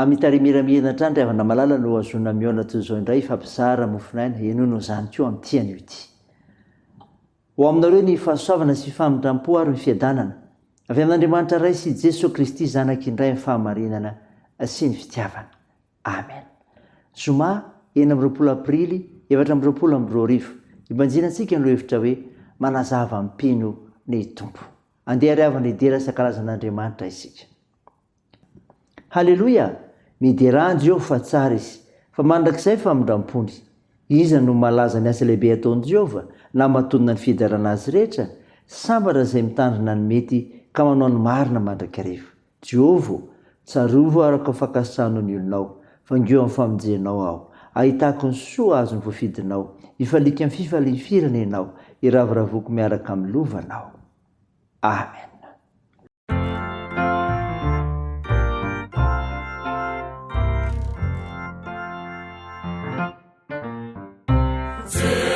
Mitarimiramiana trany ravana malala no azona miona toy izao indray fampizara mofinaina enono zany koa amin'ny tiany ity. Ho aminareo ny fahasoavana sy famindram-po ary ny fiadanana avy amin'Andriamanitra ray sy Jesosy Kristy zanak'indray ny fahamarinana sy ny fitiavana. Amen. Zoma 20 Aprily 2022 ibanjinantsika no hevitra hoe manazava ampino ny tompo. Andeha ariavana idera sakarazan'Andriamanitra isika. Halleloia! Mideranjo eo fa tsara izy, fa mandrakizay famindram-pony. Iza no malaza ny asa lehibe ataon'i Jehova na mahatonina ny fidarana azy rehetra, sambatra izay mitandrina ny mety ka manao ny marina mandrakariva. Jehova, tsarovo araka fakasano ny olonao, vangeo amin'ny famonjenao aho. Ahitako ny soa azo ny voafidinao, ifalika amin'ny fifalifirana ianao, iravoravoko miaraka amin'ny lovanao. Amen. See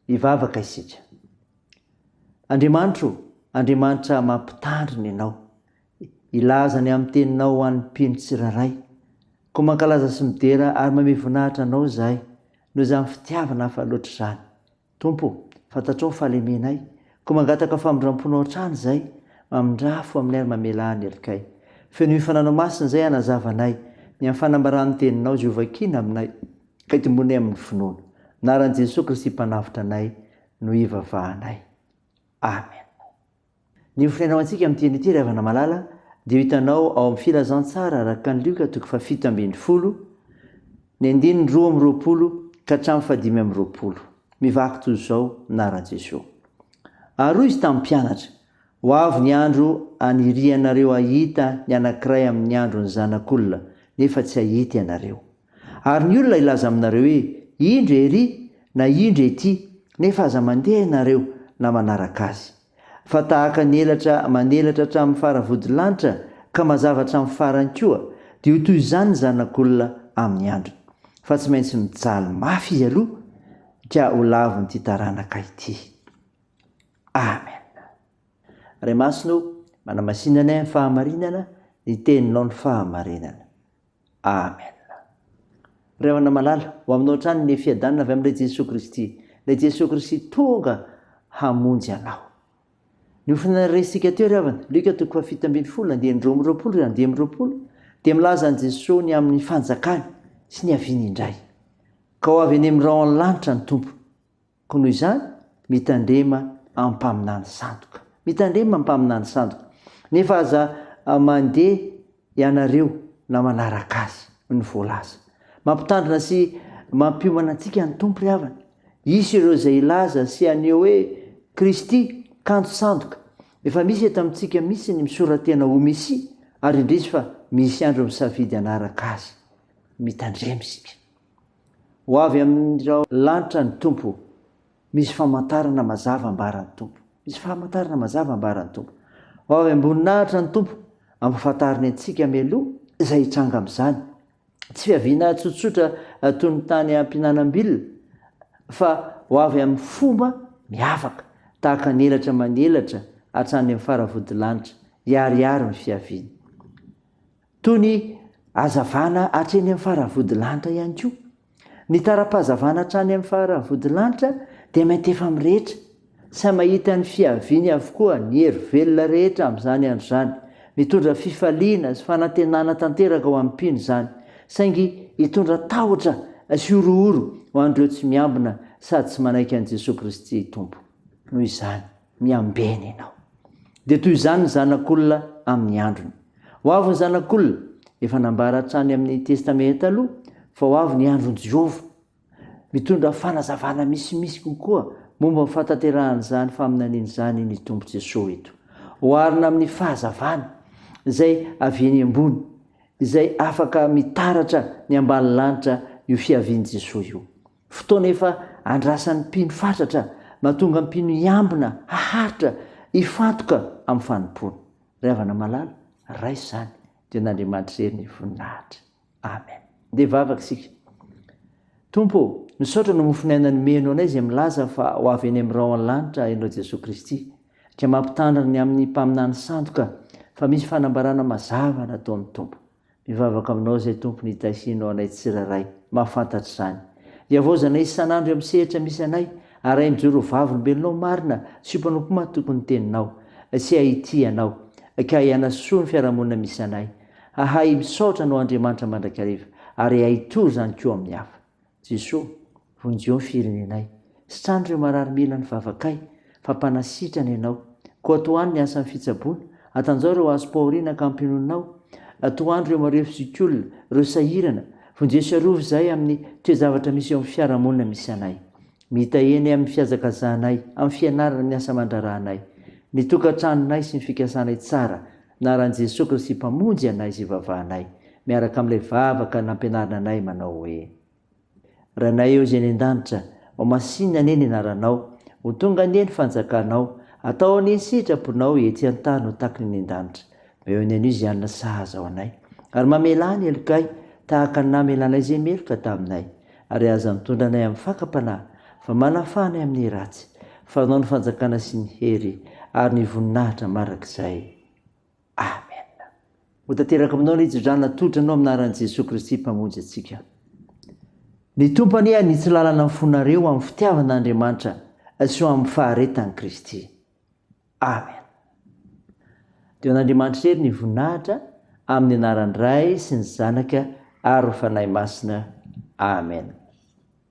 ivavaka isika. Andriamanitra mampitandrina ianao, ilazany amin'ny teninao ho an'ny mpino tsiraray, ko mankalaza sy midera ary mame voninahitra anao zahay, noho izany fitiavana hafa loatra izany. Tompo, fantatrao ny fahalemenay, ko mangataka famindramponao hatrany zahay, mamindrafo amin'ny ary mamela ny elikay. Feno hifananao masina izay hanazavanay, ny amin'ny fanambaran'ny teninao Jehovah kina aminay, ka itombonay amin'ny finoana. Naran'i Jesosy Kristy mpanavitra anay no ivavahanay. Amen. Ny ofinainao antsika amin'ny teny ity ravana malala, dia hitanao ao amin'ny filazantsara araka ny Lioka 7:20, ny 2:20 ka hatramin'ny 5:20. Mivaky toy izao naran'i Jesosy. Ary izy tamin'ny mpianatra, ho avy ny andro anirianareo ahita ny anankiray amin'ny andron'ny zanak'olona, nefa tsy ahita ianareo. Ary ny olona ilaza aminareo hoe, indro ery na indro ety, nefa aza mandeha ianareo na manaraka azy. Fa tahaka ny elatra manelatra hatramin'ny faravodilanitra ka mazava hatramin'ny farany koa, dia ho toy izany ny zanak'olona amin'ny androny. Fa tsy maintsy mijaly mafy izy aloha, ka ho lavon'ity taranaka ity. Amen. Ray masino, manamasinana ny fahamarinana, ny teninao ny fahamarinana. Amen. Ravana malala, ho aminao trany ny fiadanana avy amin'ilay Jesosy Kristy. Ilay Jesosy Kristy tonga hamonjy anao. Ny ofina resika teo ravana, Lioka 7:20, dia milaza an' Jesosy ny amin'ny fanjakany sy ny aviany indray. Ka ho avy any amin'ny rao ny lanitra ny tompo. Ko noho izany, mitandrema amin'ny mpaminany sandoka. Nefa aza mandeha ianareo na manaraka azy ny voalaza. Mampitandrina sy mampiomana antsika ny tompo ry havana. Isy ireo izay ilaza sy aneo hoe Kristy kanto sandoka. Efa misy eto amintsika misy ny misoratena ho Mesia, ary indrisy fa misy andro misafidy anaraka azy. Mitandrema isika. Ho avy amin'ireo lanitra ny tompo, misy famantarana mazava ambaran'ny tompo. Ho avy amboninahitra ny tompo, ampahafantariny antsika mialoha izay hitranga amin'izany. Tsy fiaviana tsotsotra toy ny tany am-pihinanam-bilona, fa ho avy amin'ny fomba miavaka, tahaka ny elatra manelatra hatrany amin'ny faravodilanitra, iariary ny fiaviana. Toy ny azavana hatreny amin'ny faravodilanitra ihany koa. Ny tara-pahazavana hatrany amin'ny faravodilanitra dia mainty efa mirehetra, sy mahita ny fiaviany avokoa ny hery velona rehetra amin'izany andro izany, mitondra fifaliana sy fanantenana tanteraka ho amin'ny mpino izany, saingy hitondra tahotra sy orooro ho an'ireo tsy miambina sady tsy manaiky an'i Jesosy Kristy tompo. Noho izany, miambena ianao. Dia toy izany ny zanak'olona amin'ny androny. Ho avy ny zanak'olona, efa nambara hatrany amin'ny testamenta aloha, fa ho avy ny andron'i Jehovah, mitondra fanazavana misimisy kokoa momba ny fahatanteran'izany faminaniana izany ny tompo Jesosy eto. Oharina amin'ny fahazavana izay avy eny ambony, izay afaka mitaratra ny ambany lanitra io fiavian'i Jesosy io. Fotoana efa andrasan'ny mpino fatratra, mahatonga ny mpino hiambina, haharitra, hifantoka amin'ny fanompona. Ravana malala, raisy izany, dia n'Andriamanitra irery ny voninahitra. Amen. Dia vavaka isika. Tompo, misaotra no mofinainany meno anay izay milaza fa ho avy eny amin'ny rao ny lanitra ianao Jesosy Kristy, ka mampitandrina ny amin'ny mpaminany sandoka fa misy fanambarana mazava nataon'ny tompo. Mivavaka aminao zay tompo nitasianao anay tsiraray, mahafantatra izany. Iavozana isan'andro amin'ny sehatra misy anay, ary mijoro vavolombelonao marina sy mpanompo matokony teninao, sy ahity anao, ka hianasoa ny fiarahamonina misy anay. Ahay misaotra anao Andriamanitra mandrakariva, ary ahitory zany koa amin'ny hafa. Jesosy, vonjeo ny firenenay, sitrano ireo marary mila ny vavakay, fa mpanasitrana ianao. Koa toany ny asan'ny fitsaboana, atanjao ireo azo pahoriana ka ampinoninao. Toandro ireo mareo fisikolona, ireo sahirana, vonjeo arovo izay amin'ny toezavatra misy eo amin'ny fiarahamonina misy anay. Mita eny amin'ny fiazakazanay, amin'ny fianarana ny asa mandraranay, ny tokantranonay sy ny fikasanay tsara, na rahan'i Jesosy Kristy mpamonjy anay izay vavahanay, miaraka amin'ilay vavaka nampianarana anay manao hoe: Ranay eo izay ny an-danitra, ho masinina anie ny anaranao, ho tonga anie ny fanjakanao, atao anie ny sitraponao ety an-tany ho takiny ny an-danitra. Eo ny anio izay anona sahaza ao anay, ary mamela ny elokay tahaka ny namelanay izay meloka taminay, ary aza mitondra anay amin'ny fakam-panahy, fa manafanay amin'ny ratsy, fanao ny fanjakana sy ny hery, ary ny voninahitra marak'izay. Amen. Ho tanteraka aminao ny hijodrana totranao amin'ny anaran'i Jesosy Kristy mpamonjy antsika. Ny tompany ny tsy lalana amin'ny fonareo amin'ny fitiavan'Andriamanitra sy amin'ny faharetany Kristy. Amen. Dia an'Andriamanitra ery ny voninahitra amin'ny anaran'ny Ray sy ny Zanaka ary ny Fanahy Masina. Amen.